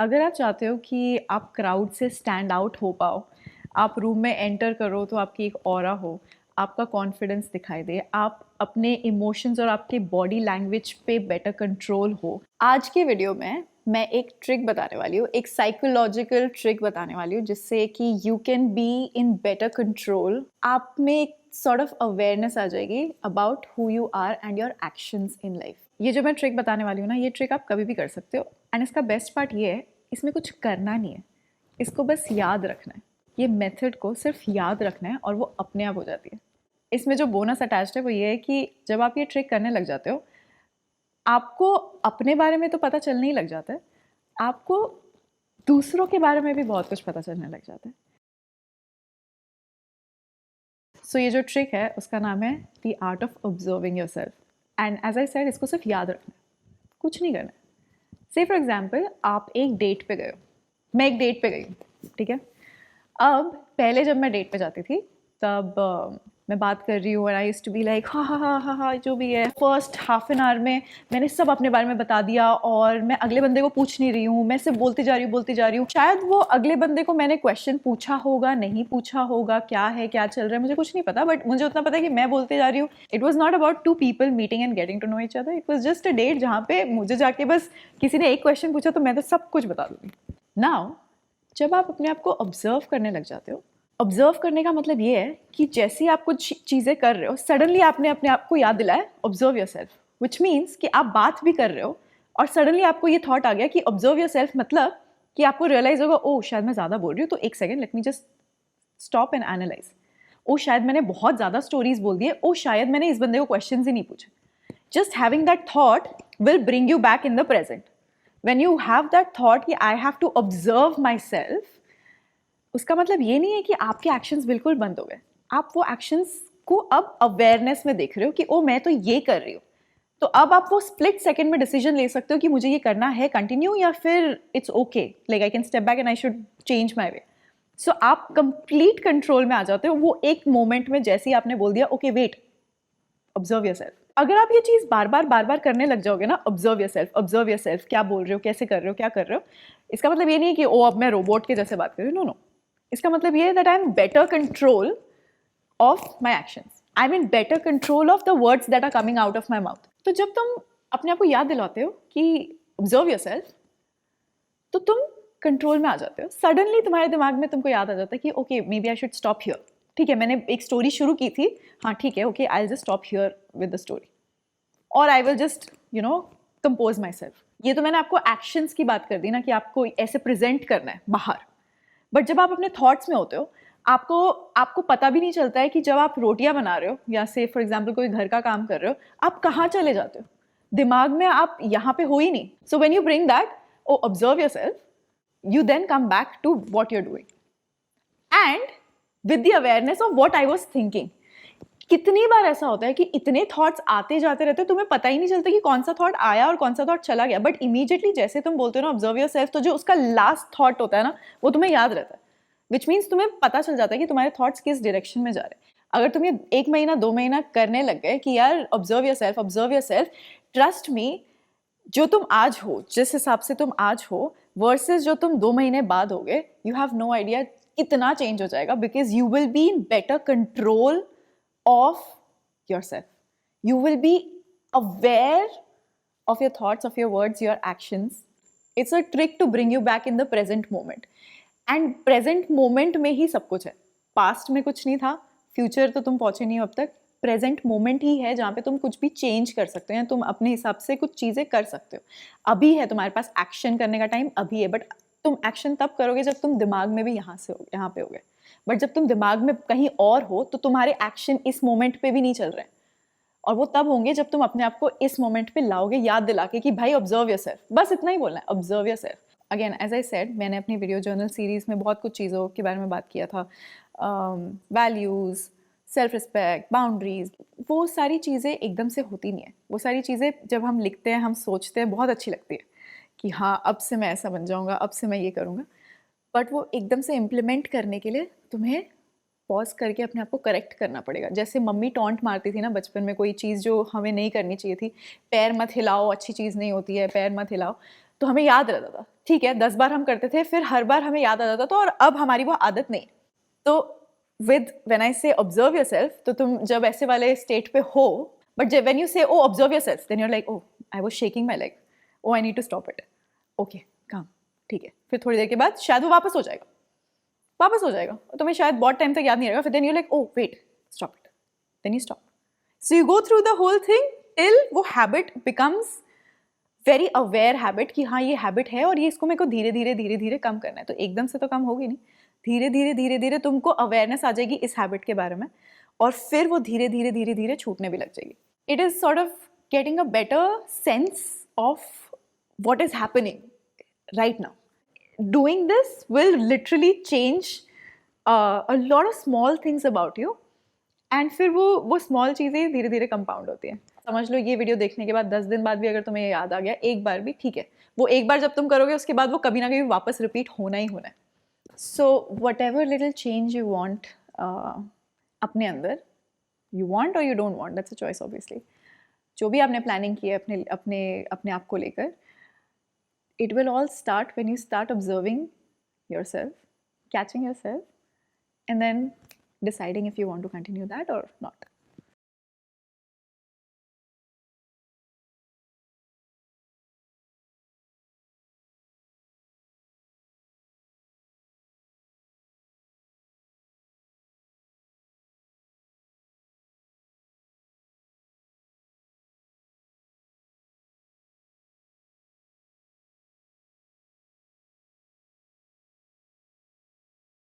अगर आप चाहते हो कि आप क्राउड से स्टैंड आउट हो पाओ, आप रूम में एंटर करो तो आपकी एक ऑरा हो, आपका कॉन्फिडेंस दिखाई दे, आप अपने इमोशंस और आपके बॉडी लैंग्वेज पे बेटर कंट्रोल हो, आज की वीडियो में मैं एक ट्रिक बताने वाली हूँ, एक साइकोलॉजिकल ट्रिक बताने वाली हूँ जिससे कि you can be in better control. आप में एक सॉर्ट ऑफ अवेयरनेस आ जाएगी about who you are and your actions in life. ये जो मैं ट्रिक बताने वाली हूँ ना, ये ट्रिक आप कभी भी कर सकते हो एंड इसका बेस्ट पार्ट ये है, इसमें कुछ करना नहीं है, इसको बस याद रखना है। ये मेथड को सिर्फ याद रखना है और वो अपने आप हो जाती है। इसमें जो बोनस अटैच्ड है वो ये है कि जब आप ये ट्रिक करने लग जाते हो, आपको अपने बारे में तो पता चलने ही लग जाता है, आपको दूसरों के बारे में भी बहुत कुछ पता चलने लग जाता है। सो ये जो ट्रिक है उसका नाम है the art of observing yourself. And as I said, इसको सिर्फ याद रखना है, कुछ नहीं करना है। से फॉर एग्जाम्पल आप एक डेट पे गए हो, मैं एक डेट पे गई हूँ, ठीक है। अब पहले जब मैं डेट पे जाती थी तब मैं बात कर रही हूँ और I used to be like हाँ हाँ हाँ हाँ हाँ, जो भी है। फर्स्ट हाफ एन आवर में मैंने सब अपने बारे में बता दिया और मैं अगले बंदे को पूछ नहीं रही हूँ, मैं सिर्फ बोलती जा रही हूँ। शायद वो अगले बंदे को मैंने क्वेश्चन पूछा होगा, नहीं पूछा होगा, क्या है क्या चल रहा है मुझे कुछ नहीं पता, बट मुझे उतना पता है कि मैं बोलते जा रही हूँ। It was not about two people meeting and getting to know each other, it was just a date जहाँ पे मुझे जाके बस किसी ने एक क्वेश्चन पूछा तो मैं तो सब कुछ बता दूंगी। नाउ जब आप अपने आप को ऑब्जर्व करने लग जाते हो, ऑब्जर्व करने का मतलब ये है कि जैसे ही आप कुछ चीज़ें कर रहे हो, सडनली आपने अपने आप को याद दिलाया ऑब्जर्व योरसेल्फ, विच मीन्स कि आप बात भी कर रहे हो और सडनली आपको ये थॉट आ गया कि ऑब्जर्व योरसेल्फ, मतलब कि आपको रियलाइज होगा ओ शायद मैं ज़्यादा बोल रही हूँ, तो एक second let me just stop and analyse. ओ शायद मैंने बहुत ज़्यादा स्टोरीज बोल दी, ओ शायद मैंने इस बंदे को क्वेश्चन ही नहीं पूछे। Just having that thought will bring you back in the present. When you have that thought कि I have to observe myself, उसका मतलब ये नहीं है कि आपके एक्शंस बिल्कुल बंद हो गए। आप वो एक्शंस को अब अवेयरनेस में देख रहे हो कि ओ मैं तो ये कर रही हूँ, तो अब आप वो स्प्लिट सेकेंड में डिसीजन ले सकते हो कि मुझे ये करना है कंटिन्यू या फिर it's okay, like I can step back and I should change my way. So आप कंप्लीट कंट्रोल में आ जाते हो वो एक मोमेंट में, जैसे ही आपने बोल दिया ओके वेट, ऑब्जर्व योरसेल्फ। अगर आप ये चीज बार बार करने लग जाओगे ना, ऑब्जर्व योरसेल्फ, क्या बोल रहे हो, कैसे कर रहे हो, क्या कर रहे हो, इसका मतलब ये नहीं है कि ओ अब मैं रोबोट के जैसे बात कर रही हूँ, नो नो। इसका मतलब ये है that I am better control of my actions, I am in better control of the words that are coming out of my mouth. तो जब तुम अपने आप को याद दिलाते हो कि ऑब्जर्व योरसेल्फ, तो तुम कंट्रोल में आ जाते हो। सडनली तुम्हारे दिमाग में तुमको याद आ जाता है कि okay maybe I should stop here, ठीक है मैंने एक स्टोरी शुरू की थी, हाँ ठीक है okay I will just stop here with the story, और I will just you know compose myself. ये तो मैंने आपको एक्शंस की बात कर दी ना कि आपको ऐसे प्रेजेंट करना है बाहर, बट जब आप अपने थॉट्स में होते हो, आपको आपको पता भी नहीं चलता है कि जब आप रोटियां बना रहे हो या से फॉर एग्जाम्पल कोई घर का काम कर रहे हो, आप कहाँ चले जाते हो, दिमाग में आप यहाँ पे हो ही नहीं। So when you bring that oh observe yourself, you then come back to what you're doing and with the awareness of what I was thinking। कितनी बार ऐसा होता है कि इतने थॉट्स आते जाते रहते हैं, तुम्हें पता ही नहीं चलता कि कौन सा थॉट आया और कौन सा थॉट चला गया, बट इमीडिएटली जैसे तुम बोलते हो ना ऑब्जर्व योरसेल्फ, तो जो उसका लास्ट थॉट होता है ना वो तुम्हें याद रहता है, विच मीन्स तुम्हें पता चल जाता है कि तुम्हारे थॉट्स किस डायरेक्शन में जा रहे हैं। अगर तुम ये 1 महीना 2 महीना करने लग गए कि यार ऑब्जर्व योरसेल्फ, ट्रस्ट मी, जो तुम आज हो, जिस हिसाब से तुम आज हो वर्सेस जो तुम 2 महीने बाद होगे, यू हैव नो आइडिया कितना चेंज हो जाएगा, because you will be in better control of yourself, you will be aware of your thoughts, of your words, your actions. It's a trick to bring you back in the present moment. And present moment में ही सब कुछ है, past में कुछ नहीं था, future तो तुम पहुंचे नहीं हो अब तक, प्रेजेंट मोमेंट ही है जहाँ पे तुम कुछ भी चेंज कर सकते हो या तुम अपने हिसाब से कुछ चीज़ें कर सकते हो। अभी है तुम्हारे पास एक्शन करने का टाइम, अभी है, बट तुम एक्शन तब करोगे जब तुम दिमाग में भी यहाँ पे होगे, बट जब तुम दिमाग में कहीं और हो तो तुम्हारे एक्शन इस मोमेंट पे भी नहीं चल रहे हैं, और वो तब होंगे जब तुम अपने आप को इस मोमेंट पे लाओगे, याद दिला के कि भाई ऑब्जर्व योरसेल्फ, बस इतना ही बोलना है, observe yourself. Again as I said, मैंने अपनी वीडियो जर्नल सीरीज में बहुत कुछ चीज़ों के बारे में बात किया था, वैल्यूज़, सेल्फ रिस्पेक्ट, बाउंड्रीज, वो सारी चीज़ें एकदम से होती नहीं है। वो सारी चीज़ें जब हम लिखते हैं, हम सोचते हैं, बहुत अच्छी लगती है कि हाँ अब से मैं ऐसा बन जाऊँगा, अब से मैं ये करूँगा, बट वो एकदम से इम्प्लीमेंट करने के लिए तुम्हें पॉज करके अपने आप को करेक्ट करना पड़ेगा। जैसे मम्मी टॉन्ट मारती थी ना बचपन में, कोई चीज़ जो हमें नहीं करनी चाहिए थी, पैर मत हिलाओ, अच्छी चीज़ नहीं होती है, पैर मत हिलाओ, तो हमें याद रहता था ठीक है 10 बार हम करते थे, फिर हर बार हमें याद आ जाता था और अब हमारी वो आदत नहीं। तो विद व्हेन आई से ऑब्जर्व योरसेल्फ, तो तुम जब ऐसे वाले स्टेट पे हो, बट जब when you say oh observe yourself, then you are like oh I was shaking my leg, oh I need to stop it, okay calm, ठीक है। फिर थोड़ी देर के बाद शायद वो वापस हो जाएगा, वापस हो जाएगा, तुम्हें शायद बहुत टाइम तक याद नहीं रहेगा, फिर then you like oh wait stop it, then you stop. So you go through the whole thing till वो habit becomes very aware habit कि हाँ ये हैबिट है और ये इसको मेरे को धीरे धीरे कम करना है। तो एकदम से तो कम होगी नहीं, धीरे धीरे तुमको अवेयरनेस आ जाएगी इस हैबिट के बारे में, और फिर वो धीरे धीरे छूटने भी लग जाएगी। It is sort of getting a better sense of what is happening right now. Doing this will literally change a lot of small things about you, and फिर वो small चीज़ें धीरे धीरे कंपाउंड होती हैं। समझ लो ये वीडियो देखने के बाद 10 दिन बाद भी अगर तुम्हें याद आ गया एक बार भी, ठीक है, वो एक बार जब तुम करोगे उसके बाद वो कभी ना कभी वापस रिपीट होना ही होना है। So what ever little change you want अपने अंदर, यू वॉन्ट और you don't want, that's a choice obviously. जो भी आपने प्लानिंग की है अपने अपने अपने आप को लेकर, it will all start when you start observing yourself, catching yourself, and then deciding if you want to continue that or not.